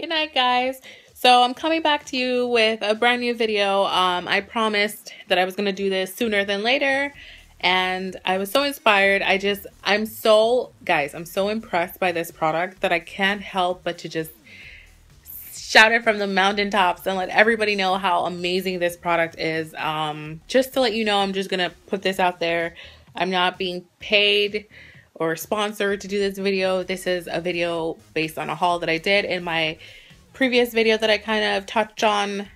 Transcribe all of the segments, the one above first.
Good night, guys. So I'm coming back to you with a brand new video. I promised that I was going to do this sooner than later, and I was so inspired. I'm so impressed by this product that I can't help but to just shout it from the mountaintops and let everybody know how amazing this product is. Just to let you know, I'm just going to put this out there. I'm not being paid or sponsored to do this video. This is a video based on a haul that I did in my previous video that I kind of touched on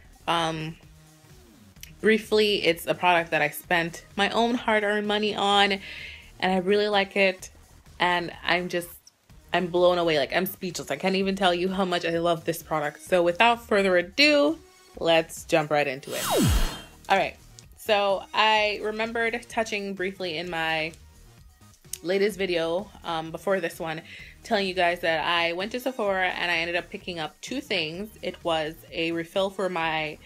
briefly. It's a product that I spent my own hard-earned money on, and I really like it, and I'm blown away. Like, I'm speechless. I can't even tell you how much I love this product. So without further ado, let's jump right into it. All right, so I remembered touching briefly in my latest video before this one, telling you guys that I went to Sephora and I ended up picking up two things. It was a refill for my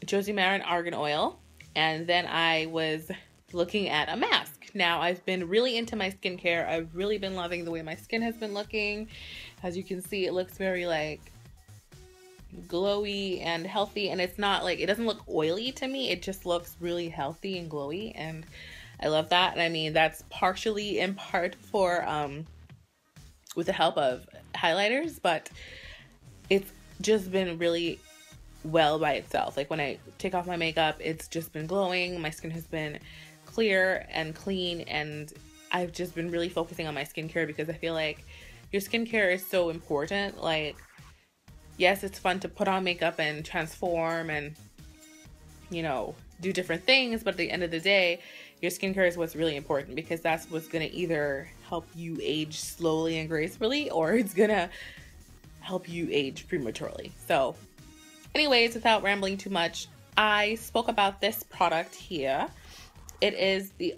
Josie Maran Argan Oil, and then I was looking at a mask. Now, I've been really into my skincare. I've really been loving the way my skin has been looking. As you can see, it looks very like glowy and healthy, and it's not like, it doesn't look oily to me. It just looks really healthy and glowy, and I love that. And I mean, that's partially in part for with the help of highlighters, but it's just been really well by itself. Like, when I take off my makeup, it's just been glowing. My skin has been clear and clean, and I've just been really focusing on my skincare because I feel like your skincare is so important. Like, yes, it's fun to put on makeup and transform and, you know, do different things, but at the end of the day, your skincare is what's really important, because that's what's going to either help you age slowly and gracefully, or it's going to help you age prematurely. So anyways, without rambling too much, I spoke about this product here. It is the,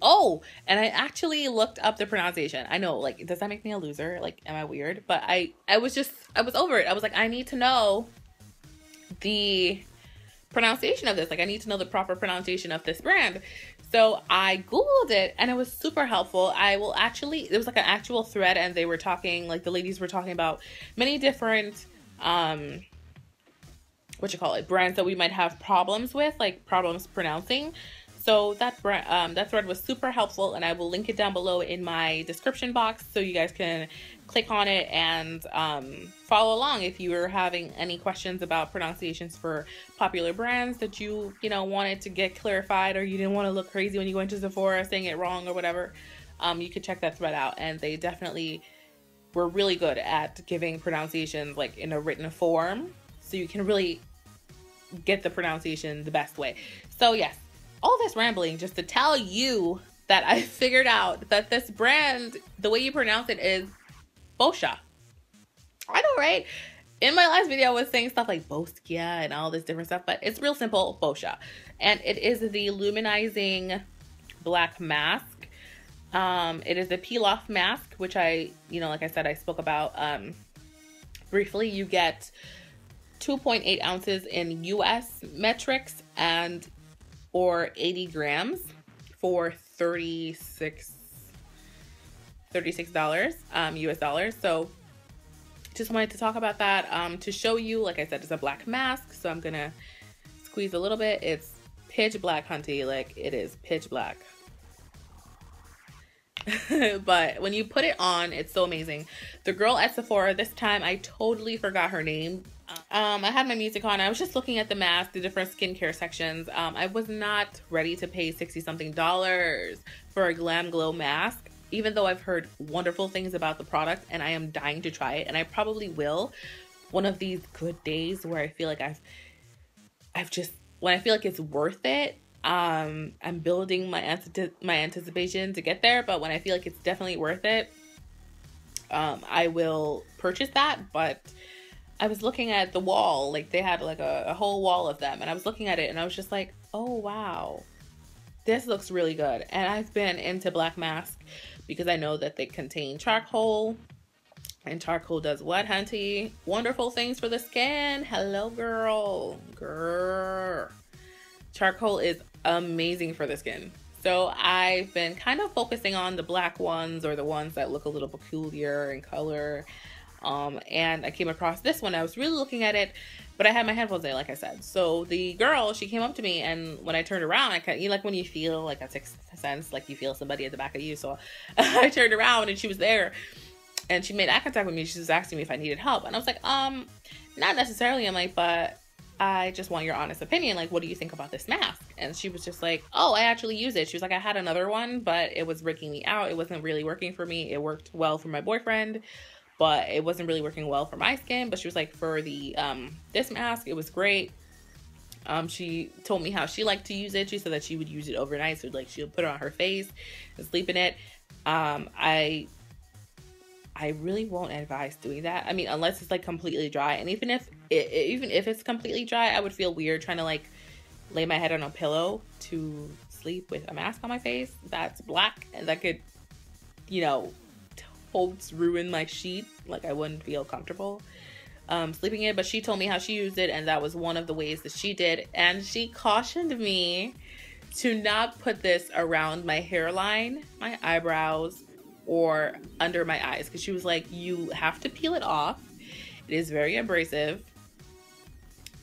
and I actually looked up the pronunciation. I know, like, does that make me a loser? Like, am I weird? But I was over it. I was like, I need to know the pronunciation of this. Like, I need to know the proper pronunciation of this brand. So I Googled it, and it was super helpful. It was like an actual thread, and they were talking, like, the ladies were talking about many different, brands that we might have problems with, like problems pronouncing. So that thread was super helpful, and I will link it down below in my description box so you guys can click on it and follow along if you were having any questions about pronunciations for popular brands that you wanted to get clarified, or you didn't want to look crazy when you went to Sephora saying it wrong or whatever. You could check that thread out, and they definitely were really good at giving pronunciations like in a written form, so you can really get the pronunciation the best way. So yes, all this rambling just to tell you that I figured out that this brand, the way you pronounce it, is Boscia. I know, right? In my last video, I was saying stuff like Boscia and all this different stuff, but it's real simple, Boscia. And it is the Luminizing Black Mask. It is a peel-off mask, which like I said, I spoke about briefly. You get 2.8 ounces in US metrics or 80 grams for $36 US dollars. So just wanted to talk about that to show you. Like I said, it's a black mask, so I'm gonna squeeze a little bit. It's pitch black, hunty. Like, it is pitch black. But when you put it on, it's so amazing. The girl at Sephora this time, I totally forgot her name. I had my music on. I was just looking at the mask, the different skincare sections. I was not ready to pay $60-something for a Glam Glow mask, even though I've heard wonderful things about the product, and I am dying to try it, and I probably will one of these good days where I feel like when I feel like it's worth it. I'm building my anticipation to get there, but when I feel like it's definitely worth it, I will purchase that. But I was looking at the wall, like they had like a whole wall of them, and I was looking at it and I was just like, oh wow, this looks really good. And I've been into black mask because I know that they contain charcoal, and charcoal does what, hunty? Wonderful things for the skin. Hello, girl. Charcoal is amazing for the skin. So I've been kind of focusing on the black ones, or the ones that look a little peculiar in color. and I came across this one. I was really looking at it, but I had my headphones in, like I said. So the girl, she came up to me, and when I turned around, I kind of, you know, like when you feel like a sixth sense, like you feel somebody at the back of you. So I turned around and she was there, and she made eye contact with me. She was asking me if I needed help, and I was like, not necessarily. I'm like, but I just want your honest opinion. Like, what do you think about this mask? And she was just like, oh, I actually use it. She was like, I had another one, but it was breaking me out. It wasn't really working for me. It worked well for my boyfriend, but it wasn't really working well for my skin. But she was like, for the this mask, it was great. She told me how she liked to use it. She said that she would use it overnight, so like she would put it on her face and sleep in it. I really won't advise doing that. I mean, unless it's like completely dry, and even if it's completely dry, I would feel weird trying to like lay my head on a pillow to sleep with a mask on my face that's black, and that could, you know, ruin my sheet. Like, I wouldn't feel comfortable sleeping in. But she told me how she used it, and that was one of the ways that she did. And she cautioned me to not put this around my hairline, my eyebrows, or under my eyes, because she was like, you have to peel it off. It is very abrasive,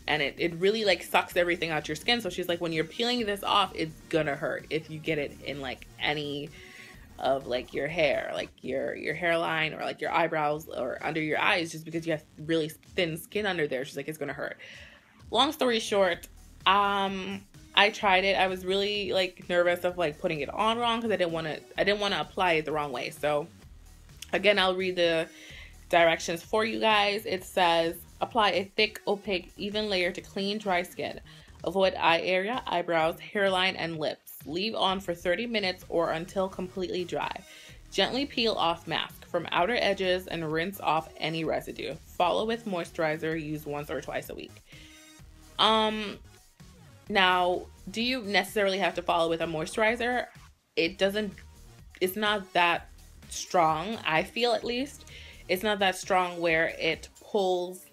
and it really like sucks everything out your skin. So she's like, when you're peeling this off, it's gonna hurt if you get it in like any of like your hair, like your hairline, or like your eyebrows, or under your eyes, just because you have really thin skin under there. She's like, it's gonna hurt. Long story short, I tried it. I was really like nervous of like putting it on wrong, because I didn't want to apply it the wrong way. So again, I'll read the directions for you guys. It says, apply a thick, opaque, even layer to clean, dry skin. Avoid eye area, eyebrows, hairline, and lips. Leave on for 30 minutes or until completely dry. Gently peel off mask from outer edges and rinse off any residue. Follow with moisturizer. Use once or twice a week. Now, do you necessarily have to follow with a moisturizer? It's not that strong, I feel, at least. It's not that strong where it pulls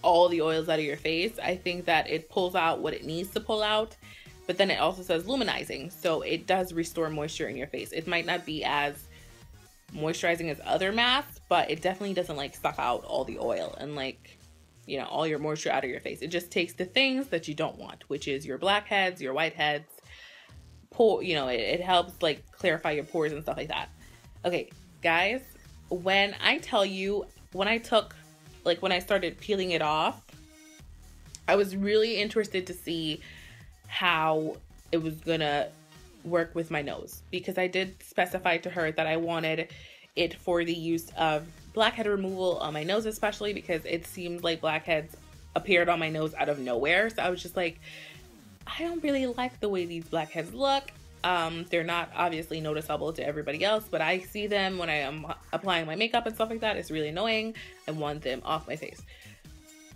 all the oils out of your face. I think that it pulls out what it needs to pull out, but then it also says luminizing, so it does restore moisture in your face. It might not be as moisturizing as other masks, but it definitely doesn't like suck out all the oil and like, you know, all your moisture out of your face. It just takes the things that you don't want, which is your blackheads, your whiteheads, you know, it helps like clarify your pores and stuff like that. Okay, guys, when I tell you, when I started peeling it off, I was really interested to see how it was gonna work with my nose, because I did specify to her that I wanted it for the use of blackhead removal on my nose, especially because it seemed like blackheads appeared on my nose out of nowhere. So I was just like, I don't really like the way these blackheads look. They're not obviously noticeable to everybody else, but I see them when I am applying my makeup and stuff like that. It's really annoying. I want them off my face.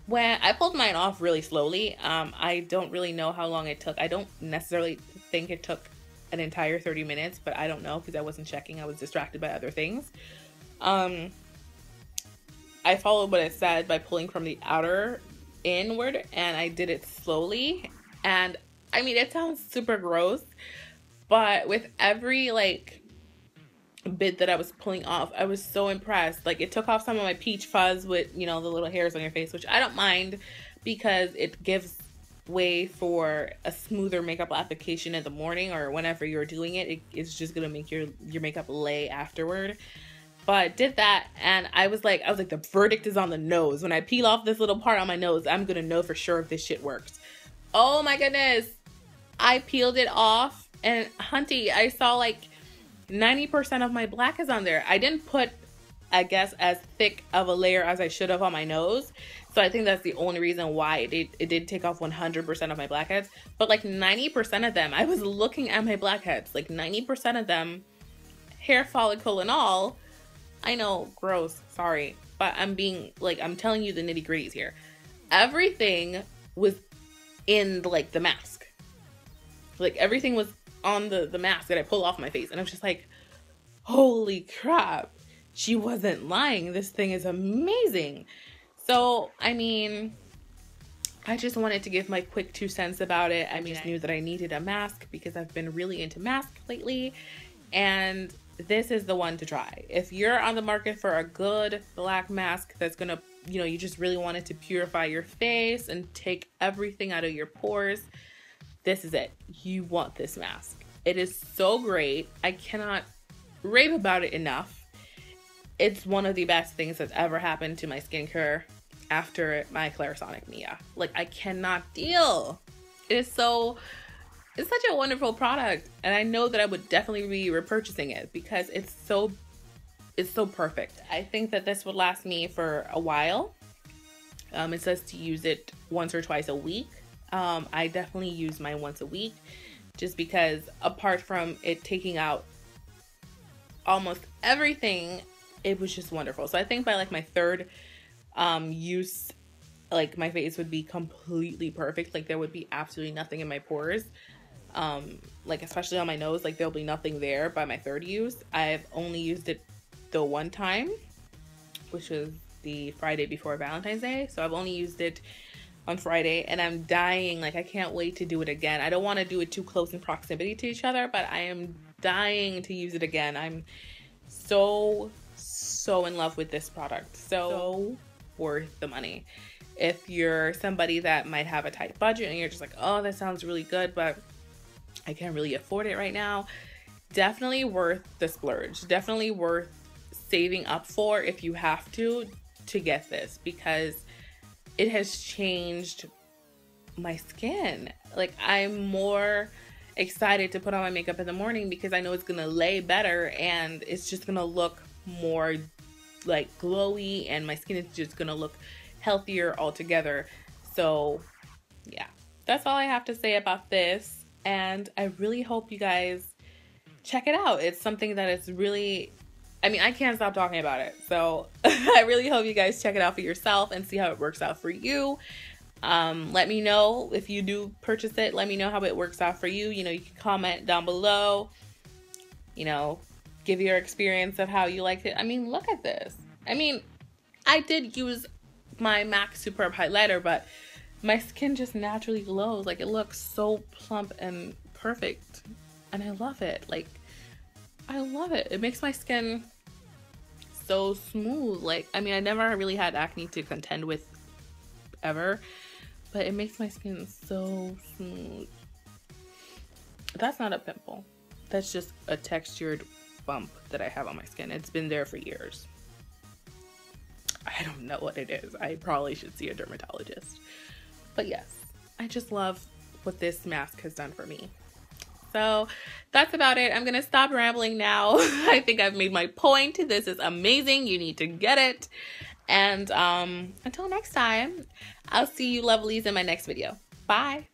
When I pulled mine off really slowly, I don't really know how long it took. I don't necessarily think it took an entire 30 minutes, but I don't know because I wasn't checking. I was distracted by other things. I followed what it said by pulling from the outer inward, and I did it slowly. And I mean, it sounds super gross, but with every like bit that I was pulling off, I was so impressed. Like, it took off some of my peach fuzz with, you know, the little hairs on your face, which I don't mind because it gives way for a smoother makeup application in the morning or whenever you're doing it. It's just gonna make your makeup lay afterward. But did that, and I was like, the verdict is on the nose. When I peel off this little part on my nose, I'm gonna know for sure if this shit works. Oh my goodness. I peeled it off, and hunty, I saw like 90% of my black is on there. I didn't put, I guess, as thick of a layer as I should have on my nose. So I think that's the only reason why it did take off 100% of my blackheads. But like 90% of them, I was looking at my blackheads, like 90% of them, hair follicle and all. I know, gross, sorry. But I'm telling you the nitty gritties here. Everything was in like the mask. Like everything was on the mask that I pulled off my face. And I was just like, holy crap. She wasn't lying. This thing is amazing. So, I mean, I just wanted to give my quick 2 cents about it. I just knew that I needed a mask because I've been really into masks lately. And this is the one to try. If you're on the market for a good black mask that's gonna, you know, you just really want it to purify your face and take everything out of your pores, this is it. You want this mask. It is so great. I cannot rave about it enough. It's one of the best things that's ever happened to my skincare after my Clarisonic Mia. Like, I cannot deal. It's such a wonderful product, and I know that I would definitely be repurchasing it because it's so perfect. I think that this would last me for a while. It says to use it once or twice a week. I definitely use mine once a week just because, apart from it taking out almost everything, it was just wonderful. So I think by like my third use, like my face would be completely perfect. Like there would be absolutely nothing in my pores. Like especially on my nose, like there'll be nothing there by my third use. I've only used it the one time, which was the Friday before Valentine's Day. So I've only used it on Friday, and I'm dying. Like, I can't wait to do it again. I don't want to do it too close in proximity to each other, but I am dying to use it again. I'm so in love with this product. So worth the money. If you're somebody that might have a tight budget and you're just like, oh, that sounds really good, but I can't really afford it right now, definitely worth the splurge. Definitely worth saving up for if you have to get this, because it has changed my skin. Like, I'm more excited to put on my makeup in the morning because I know it's gonna lay better and it's just gonna look more like glowy, and my skin is just gonna look healthier altogether. So yeah, that's all I have to say about this, and I really hope you guys check it out. It's something that is really, I mean, I can't stop talking about it. So I really hope you guys check it out for yourself and see how it works out for you. Let me know if you do purchase it. Let me know how it works out for you. You know, you can comment down below, you know, give your experience of how you liked it. I mean, look at this. I mean, I did use my MAC Superb highlighter, but my skin just naturally glows. Like, it looks so plump and perfect, and I love it. Like, I love it. It makes my skin so smooth. Like, I mean, I never really had acne to contend with ever, but it makes my skin so smooth. That's not a pimple. That's just a textured bump that I have on my skin. It's been there for years. I don't know what it is. I probably should see a dermatologist. But yes, I just love what this mask has done for me. So that's about it. I'm gonna stop rambling now. I think I've made my point. This is amazing. You need to get it. And until next time, I'll see you lovelies in my next video. Bye.